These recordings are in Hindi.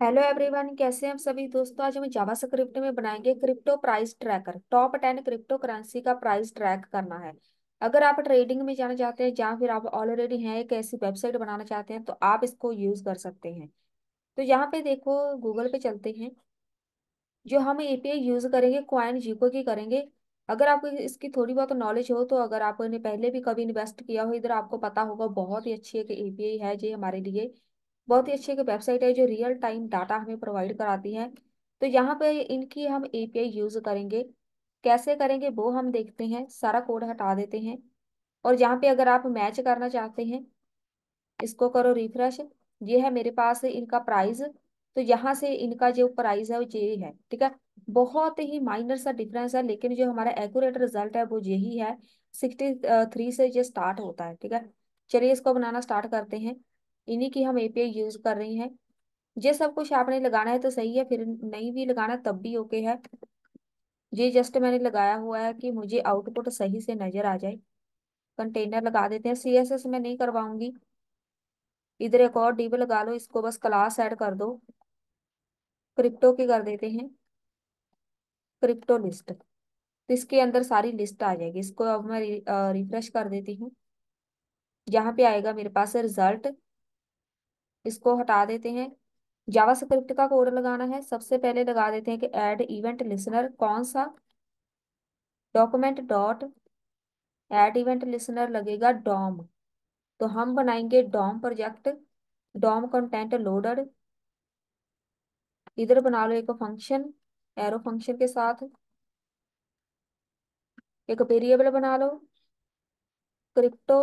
हेलो एवरीवन, कैसे हैं आप सभी दोस्तों। आज हम जावा स्क्रिप्ट में बनाएंगे crypto price tracker. Top 10 crypto currency का प्राइस ट्रैक करना है। अगर आप ट्रेडिंग में जाना चाहते हैं या फिर आप ऑलरेडी हैं एक ऐसी वेबसाइट बनाना चाहते हैं तो आप इसको यूज कर सकते हैं। तो यहाँ पे देखो, गूगल पे चलते हैं। जो हम एपीआई यूज करेंगे क्वाइन जीको की करेंगे। अगर आपको इसकी थोड़ी बहुत नॉलेज हो तो अगर आपने पहले भी कभी इन्वेस्ट किया हो इधर, आपको पता होगा बहुत ही अच्छी एक एपीआई है जी हमारे लिए। बहुत ही अच्छी एक वेबसाइट है जो रियल टाइम डाटा हमें प्रोवाइड कराती है। तो यहाँ पे इनकी हम एपीआई यूज करेंगे। कैसे करेंगे वो हम देखते हैं। सारा कोड हटा देते हैं। और यहाँ पे अगर आप मैच करना चाहते हैं, इसको करो रिफ्रेश। ये है मेरे पास इनका प्राइस। तो यहाँ से इनका जो प्राइस है वो ये है, ठीक है। बहुत ही माइनर सा डिफरेंस है, लेकिन जो हमारा एक्यूरेट रिजल्ट है वो यही है। 63 से ये स्टार्ट होता है, ठीक है। चलिए इसको बनाना स्टार्ट करते हैं। इन्हीं की हम एपीआई यूज कर रही हैं। ये सब कुछ आपने लगाना है तो सही है, फिर नहीं भी लगाना तब भी ओके है। ये जस्ट मैंने लगाया हुआ है कि मुझे आउटपुट सही से नजर आ जाए। कंटेनर लगा देते हैं। सीएसएस में नहीं करवाऊंगी। इधर एक और डिव लगा लो, इसको बस क्लास ऐड कर दो। क्रिप्टो की कर देते हैं क्रिप्टो लिस्ट। तो इसके अंदर सारी लिस्ट आ जाएगी। इसको अब मैं रिफ्रेश कर देती हूँ। यहाँ पे आएगा मेरे पास रिजल्ट। इसको हटा देते हैं। जावा स्क्रिप्ट का कोड लगाना है। सबसे पहले लगा देते हैं कि ऐड इवेंट लिसनर। कौन सा? Document dot add event listener लगेगा डॉम। तो हम बनाएंगे DOM project. DOM content loaded. इधर बना लो एक फंक्शन, एरो फंक्शन के साथ। एक वेरिएबल बना लो, क्रिप्टो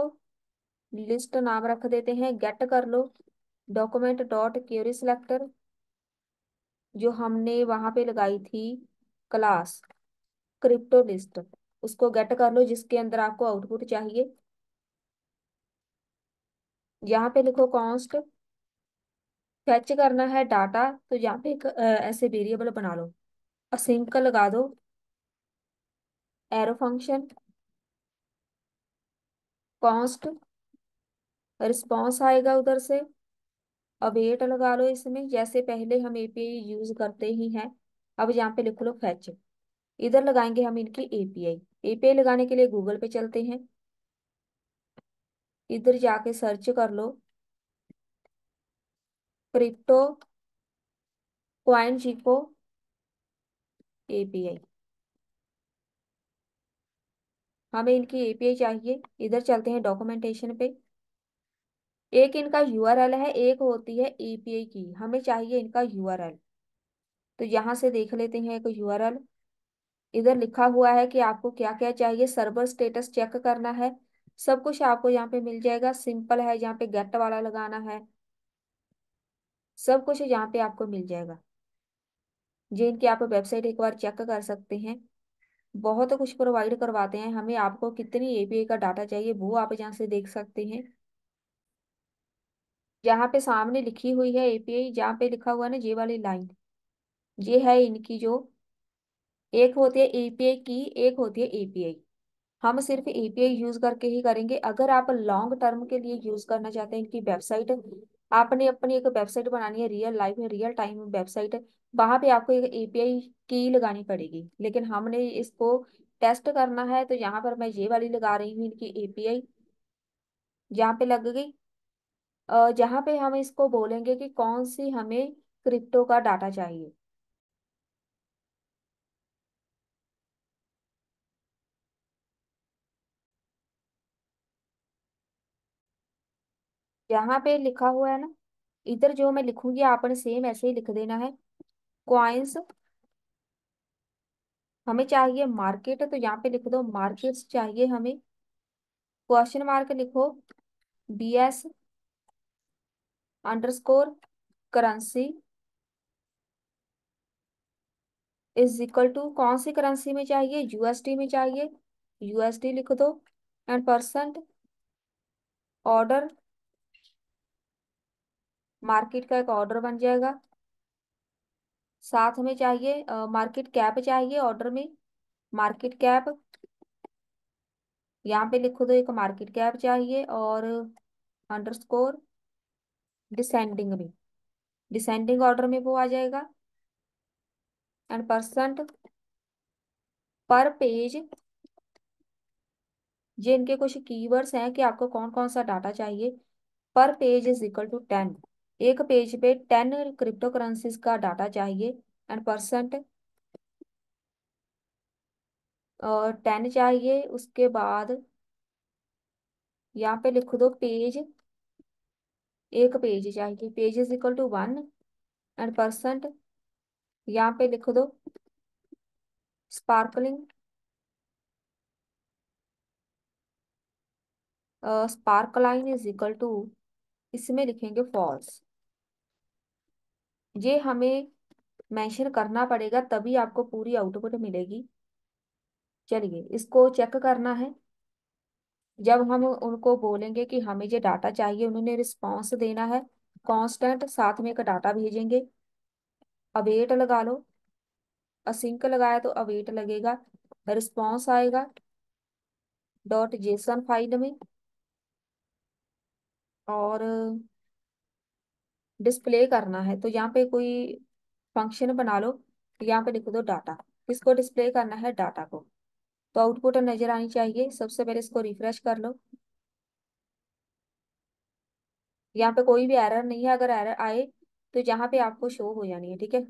लिस्ट नाम रख देते हैं। गेट कर लो डॉक्यूमेंट डॉट क्वेरी सिलेक्टर, जो हमने वहां पे लगाई थी क्लास क्रिप्टो लिस्ट। उसको गेट कर लो जिसके अंदर आपको आउटपुट चाहिए। यहाँ पे लिखो कॉन्स्ट। फेच करना है डाटा, तो यहाँ पे एक ऐसे वेरिएबल बना लो। असिंक लगा दो। एरो फंक्शन कॉन्स्ट, रिस्पॉन्स आएगा उधर से। अवेट लगा लो इसमें, जैसे पहले हम एपीआई यूज करते ही हैं। अब यहाँ पे लिख लो फेच। इधर लगाएंगे हम इनकी एपीआई। एपीआई लगाने के लिए गूगल पे चलते हैं। इधर जाके सर्च कर लो क्रिप्टो क्वाइन जीको एपीआई। हमें इनकी एपीआई चाहिए। इधर चलते हैं डॉक्यूमेंटेशन पे। एक इनका यूआरएल है, एक होती है एपीआई की। हमें चाहिए इनका यूआरएल। तो यहाँ से देख लेते हैं एक यूआरएल। इधर लिखा हुआ है कि आपको क्या क्या चाहिए। सर्वर स्टेटस चेक करना है। सब कुछ आपको यहाँ पे मिल जाएगा। सिंपल है, यहाँ पे गेट वाला लगाना है। सब कुछ यहाँ पे आपको मिल जाएगा। जिनकी आप वेबसाइट एक बार चेक कर सकते हैं। बहुत कुछ प्रोवाइड करवाते हैं हमें। आपको कितनी एपीआई का डाटा चाहिए वो आप यहाँ से देख सकते हैं। जहाँ पे सामने लिखी हुई है एपीआई, जहाँ पे लिखा हुआ है ना ये वाली लाइन, ये है इनकी जो एक होती है एपीआई की, एक होती है एपीआई। हम सिर्फ एपीआई यूज करके ही करेंगे। अगर आप लॉन्ग टर्म के लिए यूज करना चाहते हैं इनकी वेबसाइट, आपने अपनी एक वेबसाइट बनानी है रियल लाइफ में, रियल टाइम वेबसाइट, वहां पे आपको एक एपीआई की लगानी पड़ेगी। लेकिन हमने इसको टेस्ट करना है तो यहाँ पर मैं ये वाली लगा रही हूँ इनकी एपीआई। यहाँ पे लग गई। जहाँ पे हम इसको बोलेंगे कि कौन सी हमें क्रिप्टो का डाटा चाहिए। यहाँ पे लिखा हुआ है ना, इधर जो मैं लिखूंगी आपने सेम ऐसे ही लिख देना है। कॉइन्स हमें चाहिए मार्केट, तो यहाँ पे लिख दो मार्केट्स चाहिए हमें। क्वेश्चन मार्क लिखो। BS underscore currency is equal to, कौन सी करेंसी में चाहिए? यूएसडी में चाहिए। यूएसडी लिख दो। एंड परसेंट ऑर्डर, मार्केट का एक ऑर्डर बन जाएगा। साथ में चाहिए मार्केट कैप चाहिए ऑर्डर में। मार्केट कैप यहाँ पे लिखो, दो एक मार्केट कैप चाहिए और अंडरस्कोर डिसेंडिंग में। डिसेंडिंग ऑर्डर में वो आ जाएगा। एंड परसेंट पर पेज, ये इनके कुछ कीवर्ड्स हैं कि आपको कौन कौन सा डाटा चाहिए। पर पेज इज इक्वल टू 10, एक पेज पे 10 क्रिप्टो करेंसीज का डाटा चाहिए। एंड परसेंट 10 चाहिए। उसके बाद यहाँ पे लिख दो पेज, एक पेज चाहिए, page is equal to 1। And percent यहाँ पे लिख दो sparkling, sparkline is equal to, इसमें लिखेंगे फॉल्स। ये हमें मेंशन करना पड़ेगा, तभी आपको पूरी आउटपुट मिलेगी। चलिए इसको चेक करना है। जब हम उनको बोलेंगे कि हमें ये डाटा चाहिए, उन्होंने रिस्पॉन्स देना है कांस्टेंट, साथ में एक डाटा भेजेंगे। अवेट लगा लो, असिंक लगाया तो अवेट लगेगा, रिस्पॉन्स आएगा डॉट जेसन फाइल में। और डिस्प्ले करना है तो यहाँ पे कोई फंक्शन बना लो, यहाँ पे लिख दो डाटा। किसको डिस्प्ले करना है? डाटा को। तो आउटपुट नजर आनी चाहिए। सबसे पहले इसको रिफ्रेश कर लो। यहाँ पे कोई भी एरर नहीं है, अगर एरर आए तो यहाँ पे आपको शो हो जानी है, ठीक है।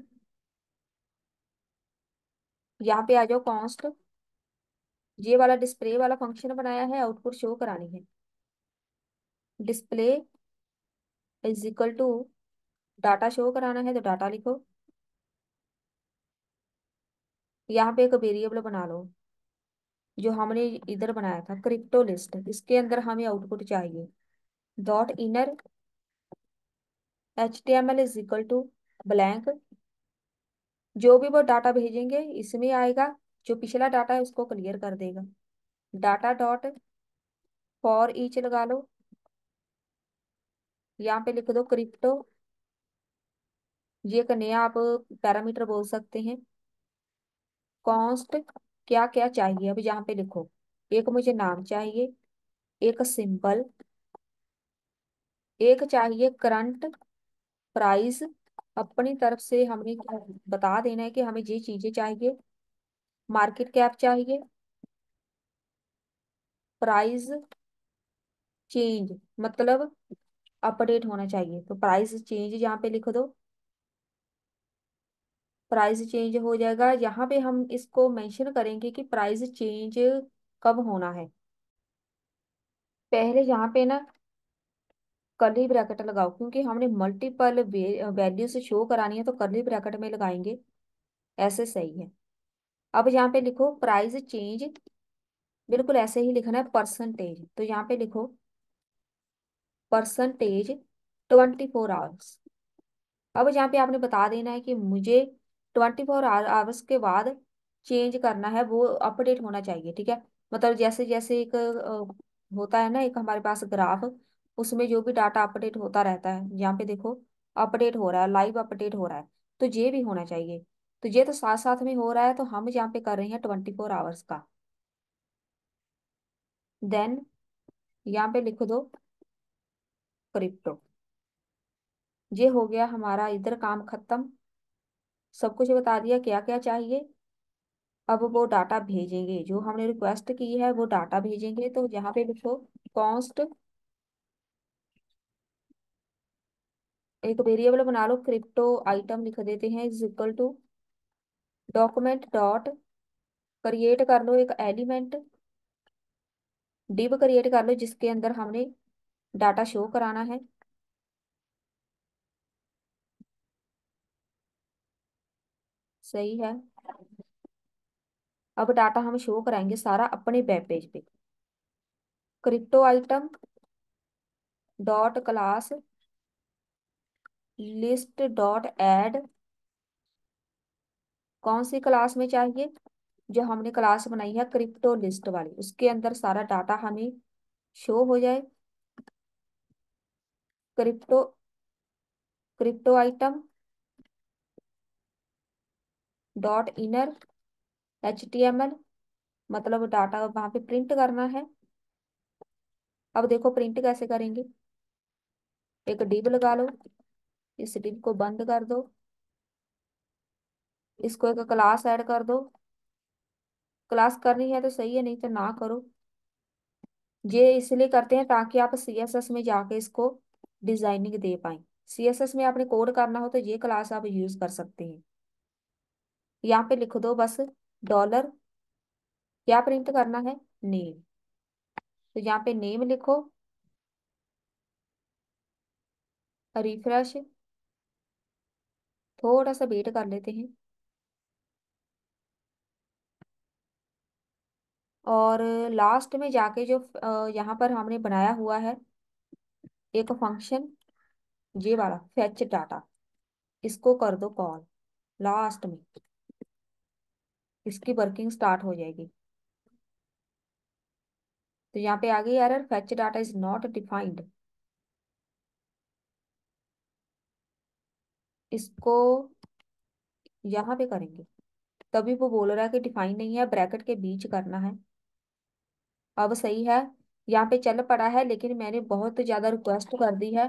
यहाँ पे आ जाओ कॉन्स्ट, ये वाला डिस्प्ले वाला फंक्शन बनाया है, आउटपुट शो करानी है। Display is equal to data show कराना है तो डाटा लिखो। यहाँ पे एक वेरिएबल बना लो जो हमने इधर बनाया था, क्रिप्टो लिस्ट, इसके अंदर हमें आउटपुट चाहिए। Dot inner HTML is equal to blank, जो भी वो डाटा भेजेंगे इसमें आएगा, जो पिछला डाटा है उसको क्लियर कर देगा। डाटा डॉट फॉर ईच लगा लो, यहाँ पे लिख दो क्रिप्टो, ये एक नया आप पैरामीटर बोल सकते हैं। कॉन्स्ट क्या क्या चाहिए, अब यहाँ पे लिखो। एक मुझे नाम चाहिए, एक सिंबल, एक चाहिए करंट प्राइस, अपनी तरफ से हमने बता देना है कि हमें ये चीजें चाहिए। मार्केट कैप चाहिए, प्राइस चेंज मतलब अपडेट होना चाहिए, तो प्राइस चेंज यहाँ पे लिख दो। प्राइस चेंज हो जाएगा, यहाँ पे हम इसको मेंशन करेंगे कि प्राइस चेंज कब होना है। पहले यहाँ पे ना कर्ली ब्रैकेट लगाओ, क्योंकि हमने मल्टीपल वैल्यू से शो करानी है तो कर्ली ब्रैकेट में लगाएंगे, ऐसे सही है। अब यहाँ पे लिखो प्राइस चेंज, बिल्कुल ऐसे ही लिखना है परसेंटेज, तो यहाँ पे लिखो परसेंटेज 24 आवर्स। अब यहाँ पे आपने बता देना है कि मुझे 24 आवर्स के बाद चेंज करना है, वो अपडेट होना चाहिए, ठीक है। मतलब जैसे जैसे एक होता है ना एक हमारे पास ग्राफ, उसमें जो भी डाटा अपडेट होता रहता है, यहाँ पे देखो अपडेट हो रहा है, लाइव अपडेट हो रहा है, तो ये भी होना चाहिए। तो ये तो साथ साथ में हो रहा है, तो हम यहाँ पे कर रहे हैं 24 आवर्स का। देन यहाँ पे लिख दो क्रिप्टो। ये हो गया हमारा इधर काम खत्म, सब कुछ बता दिया क्या क्या चाहिए। अब वो डाटा भेजेंगे, जो हमने रिक्वेस्ट की है वो डाटा भेजेंगे, तो यहाँ पे लिखो कॉन्स्ट, एक वेरिएबल बना लो क्रिप्टो आइटम लिख देते हैं, is equal to document dot create कर लो एक एलिमेंट, डिव क्रिएट कर लो जिसके अंदर हमने डाटा शो कराना है। सही है। अब डाटा हम शो कराएंगे सारा अपने वेब पेज पे। Crypto item dot class list dot add, कौन सी क्लास में चाहिए? जो हमने क्लास बनाई है क्रिप्टो लिस्ट वाली, उसके अंदर सारा डाटा हमें शो हो जाए। Crypto crypto item dot inner HTML, मतलब डाटा वहां पे प्रिंट करना है। अब देखो प्रिंट कैसे करेंगे, एक डिव लगा लो, इस div को बंद कर दो। इसको एक क्लास ऐड कर दो। क्लास करनी है तो सही है, नहीं तो ना करो। ये इसलिए करते हैं ताकि आप सीएसएस में जाके इसको डिजाइनिंग दे पाए। सीएसएस में आपने कोड करना हो तो ये क्लास आप यूज कर सकते हैं। यहाँ पे लिख दो बस डॉलर, क्या प्रिंट करना है, नेम। तो यहाँ पे नेम लिखो, रिफ्रेश, थोड़ा सा वेट कर लेते हैं। और लास्ट में जाके जो यहाँ पर हमने बनाया हुआ है एक फंक्शन, ये वाला फेच डाटा, इसको कर दो कॉल लास्ट में। इसकी वर्किंग स्टार्ट हो जाएगी। तो यहाँ पे आ गई error, fetch data is not defined. इसको यहाँ पे करेंगे, तभी वो बोल रहा है कि डिफाइन नहीं है, ब्रैकेट के बीच करना है। अब सही है, यहाँ पे चल पड़ा है, लेकिन मैंने बहुत ज्यादा रिक्वेस्ट कर दी है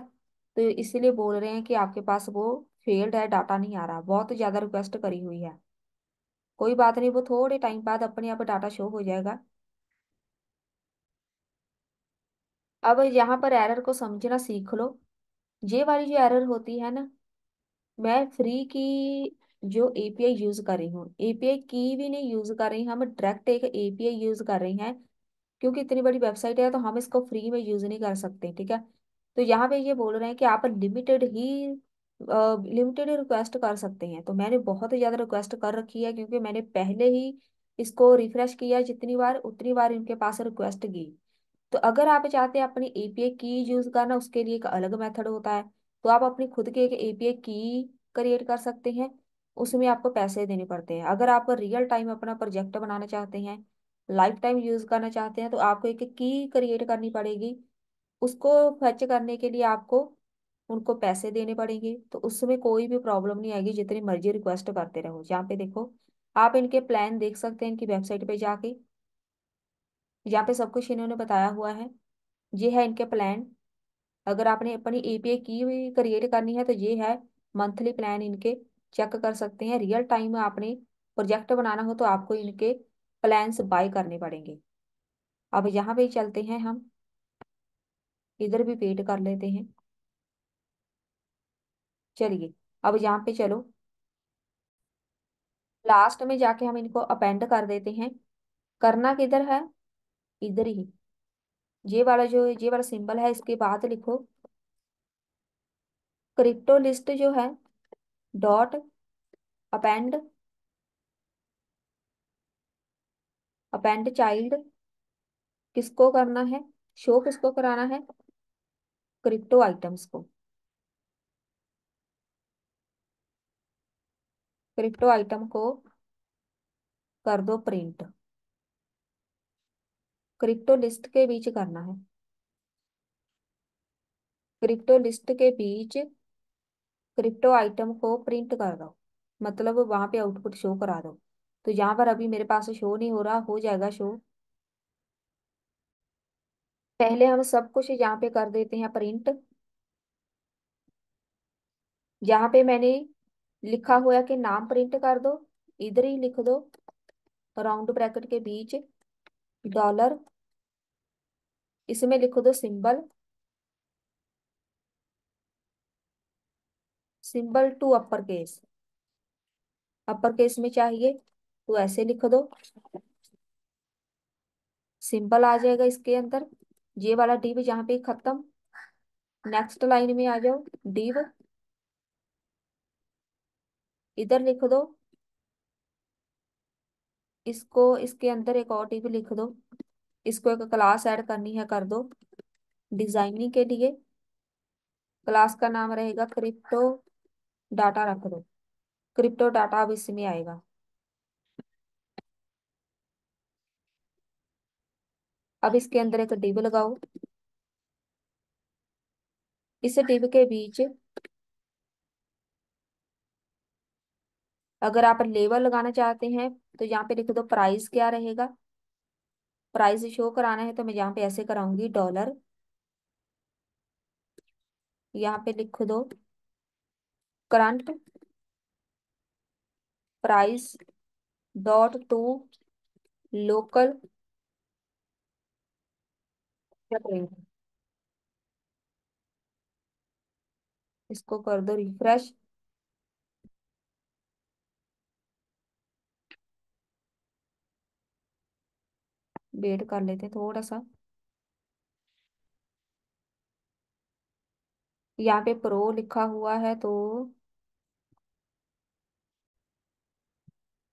तो इसीलिए बोल रहे हैं कि आपके पास वो फेल्ड है, डाटा नहीं आ रहा, बहुत ज्यादा रिक्वेस्ट करी हुई है। कोई बात नहीं, वो थोड़े टाइम बाद अपने आप डाटा शो हो जाएगा। अब यहाँ पर एरर को समझना सीख लो। ये वाली जो एरर होती है ना, मैं फ्री की जो एपीआई यूज कर रही हूँ, एपीआई की भी नहीं यूज कर रही, हम डायरेक्ट एक एपीआई यूज कर रही हैं। क्योंकि इतनी बड़ी वेबसाइट है तो हम इसको फ्री में यूज नहीं कर सकते, ठीक है। तो यहाँ पे ये बोल रहे हैं कि आप लिमिटेड रिक्वेस्ट कर सकते हैं। तो मैंने बहुत ज्यादा रिक्वेस्ट कर रखी है, क्योंकि मैंने पहले ही इसको रिफ्रेश किया, जितनी बार उतनी बार इनके पास रिक्वेस्ट की। तो अगर आप चाहते हैं अपनी एपीआई की यूज करना, उसके लिए एक अलग मेथड होता है। तो आप अपनी खुद की एक एपीआई की क्रिएट कर सकते हैं, उसमें आपको पैसे देने पड़ते हैं। अगर आप रियल टाइम अपना प्रोजेक्ट बनाना चाहते हैं, लाइफ टाइम यूज करना चाहते हैं, तो आपको एक की क्रिएट करनी पड़ेगी। उसको फैच करने के लिए आपको उनको पैसे देने पड़ेंगे। तो उसमें कोई भी प्रॉब्लम नहीं आएगी, जितनी मर्जी रिक्वेस्ट करते रहो। यहाँ पे देखो, आप इनके प्लान देख सकते हैं इनकी वेबसाइट पे जाके। यहाँ पे सब कुछ इन्होंने बताया हुआ है, ये है इनके प्लान। अगर आपने अपनी एपीआई की भी क्रिएट करनी है तो ये है मंथली प्लान इनके, चेक कर सकते हैं। रियल टाइम में आपने प्रोजेक्ट बनाना हो तो आपको इनके प्लान्स बाय करने पड़ेंगे। अब यहाँ पे ही चलते हैं हम, इधर भी वेट कर लेते हैं। चलिए, अब यहाँ पे चलो, लास्ट में जाके हम इनको अपेंड कर देते हैं। करना किधर है, इधर ही। ये वाला सिंबल है, इसके बाद लिखो क्रिप्टो लिस्ट जो है, डॉट अपेंड, अपेंड चाइल्ड। किसको करना है, शो किसको कराना है, क्रिप्टो आइटम्स को। क्रिप्टो आइटम को कर दो प्रिंट, क्रिप्टो लिस्ट के बीच करना है। क्रिप्टो लिस्ट के बीच क्रिप्टो आइटम को प्रिंट कर दो, मतलब वहां पे आउटपुट शो करा दो। तो यहाँ पर अभी मेरे पास शो नहीं हो रहा, हो जाएगा शो। पहले हम सब कुछ यहाँ पे कर देते हैं प्रिंट। यहाँ पे मैंने लिखा हुआ है कि नाम प्रिंट कर दो, इधर ही लिख दो राउंड ब्रैकेट के बीच डॉलर, इसमें लिख दो symbol, symbol to upper case, upper case में चाहिए तो ऐसे लिख दो, सिंबल आ जाएगा इसके अंदर। ये वाला डिव जहाँ पे खत्म, नेक्स्ट लाइन में आ जाओ, डिव, इधर लिख दो। इसको इसके अंदर एक और डिव लिख दो। इसको एक क्लास ऐड करनी है, कर दो। डिजाइनिंग के लिए क्लास का नाम रहेगा क्रिप्टो डाटा, रख दो। क्रिप्टो डाटा अब इसमें आएगा। अब इसके अंदर एक डिव लगाओ, इस डिव के बीच अगर आप लेबल लगाना चाहते हैं तो यहाँ पे लिख दो प्राइस क्या रहेगा। प्राइस शो कराना है तो मैं यहाँ पे ऐसे कराऊंगी डॉलर, यहाँ पे लिख दो current price dot to local string. इसको कर दो रिफ्रेश। वेट कर लेते हैं थोड़ा सा। यहाँ पे प्रो लिखा हुआ है तो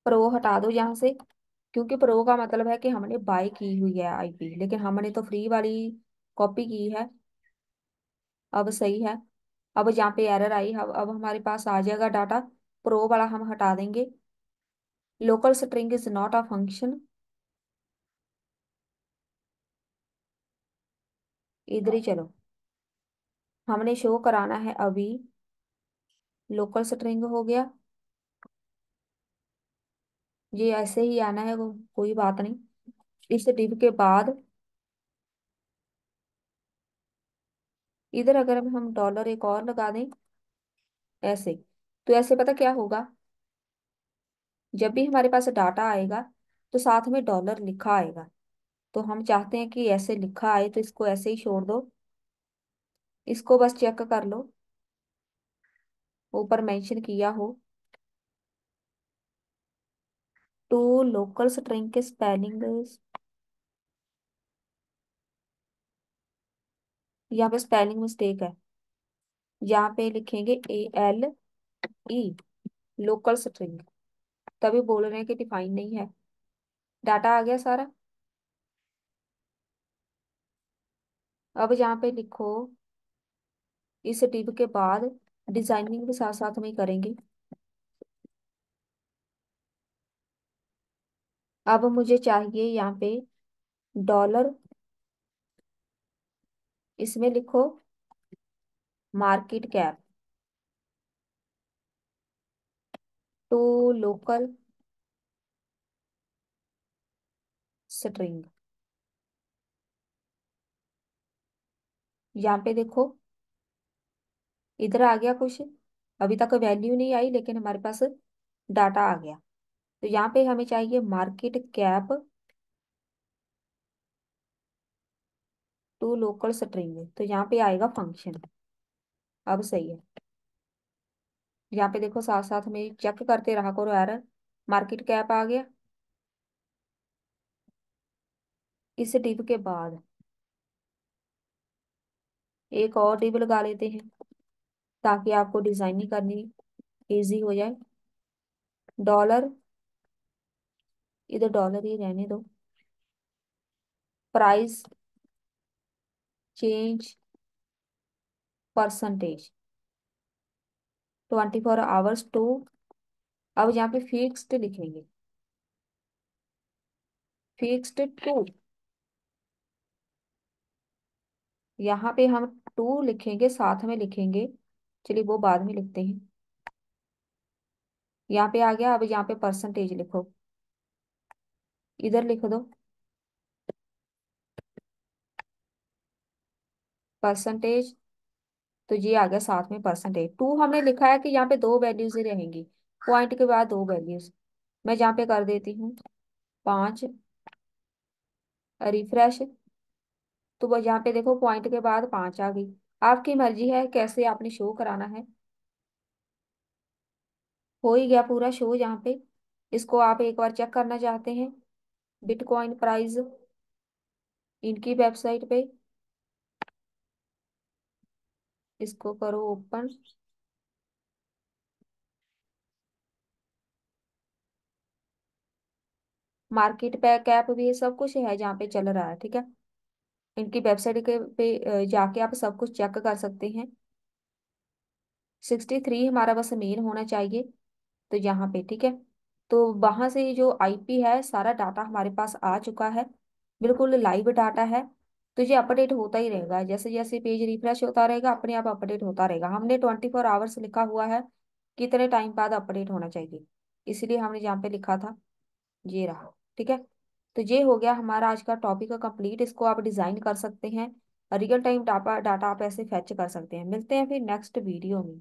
प्रो हटा दो यहाँ से, क्योंकि प्रो का मतलब है कि हमने बाय की हुई है आईपी, लेकिन हमने तो फ्री वाली कॉपी की है। अब सही है। अब जहाँ पे एरर आई, अब हमारे पास आ जाएगा डाटा। प्रो वाला हम हटा देंगे। Local string is not a function. इधर ही चलो। हमने शो कराना है अभी। लोकल स्ट्रिंग हो गया। ये ऐसे ही आना है, कोई बात नहीं। इस डिव के बाद इधर अगर हम डॉलर एक और लगा दें ऐसे, तो ऐसे पता क्या होगा, जब भी हमारे पास डाटा आएगा तो साथ में डॉलर लिखा आएगा। तो हम चाहते हैं कि ऐसे लिखा आए, तो इसको ऐसे ही छोड़ दो। इसको बस चेक कर लो, ऊपर मेंशन किया हो। टू लोकल स्ट्रिंग के स्पेलिंग, यहाँ पे स्पेलिंग मिस्टेक है। यहाँ पे लिखेंगे ALE, लोकल स्ट्रिंग। तभी बोल रहे हैं कि डिफाइन नहीं है। डाटा आ गया सारा। अब यहाँ पे लिखो, इस टिप के बाद डिजाइनिंग भी साथ साथ में ही करेंगे। अब मुझे चाहिए यहाँ पे डॉलर, इसमें लिखो market cap to local string. यहाँ पे देखो, इधर आ गया कुछ। अभी तक वैल्यू नहीं आई, लेकिन हमारे पास डाटा आ गया। तो यहाँ पे हमें चाहिए market cap to local string, तो यहाँ पे आएगा फंक्शन। अब सही है। यहाँ पे देखो, साथ साथ में चेक करते रहा करो एरर। मार्केट कैप आ गया। इस डिव के बाद एक और डिव लगा लेते हैं, ताकि आपको डिजाइनिंग करनी इजी हो जाए। डॉलर, इधर डॉलर ही रहने दो। Price change percentage 24 hours to. अब यहाँ पे फिक्स्ड लिखेंगे, फिक्स्ड टू। यहाँ पे हम टू लिखेंगे, साथ में लिखेंगे। चलिए वो बाद में लिखते हैं। यहाँ पे आ गया। अब यहाँ पे परसेंटेज लिखो, इधर लिख दो परसेंटेज। तो ये आ गया साथ में परसेंटेज। टू हमने लिखा है कि यहाँ पे दो वैल्यूज ही रहेंगी, पॉइंट के बाद दो वैल्यूज। मैं यहाँ पे कर देती हूँ 5। रिफ्रेश। तो वो यहाँ पे देखो, पॉइंट के बाद 5 आ गई। आपकी मर्जी है कैसे आपने शो कराना है। हो ही गया पूरा शो यहाँ पे। इसको आप एक बार चेक करना चाहते हैं, बिटकॉइन प्राइस इनकी वेबसाइट पे। इसको करो ओपन। मार्केट पे कैप भी ये सब कुछ है जहाँ पे चल रहा है, ठीक है। इनकी वेबसाइट के पे जाके आप सब कुछ चेक कर सकते हैं। 63 हमारा बस मेन होना चाहिए, तो यहाँ पे ठीक है। तो वहां से जो आईपी है, सारा डाटा हमारे पास आ चुका है, बिल्कुल लाइव डाटा है। तो ये अपडेट होता ही रहेगा, जैसे जैसे पेज रिफ्रेश होता रहेगा अपने आप अपडेट होता रहेगा। हमने 24 आवर्स लिखा हुआ है, कितने टाइम बाद अपडेट होना चाहिए, इसलिए हमने यहाँ पे लिखा था। ये रहा, ठीक है। तो ये हो गया हमारा आज का टॉपिक कंप्लीट। इसको आप डिजाइन कर सकते हैं, रियल टाइम डाटा डाटा आप ऐसे फैच कर सकते हैं। मिलते हैं फिर नेक्स्ट वीडियो में।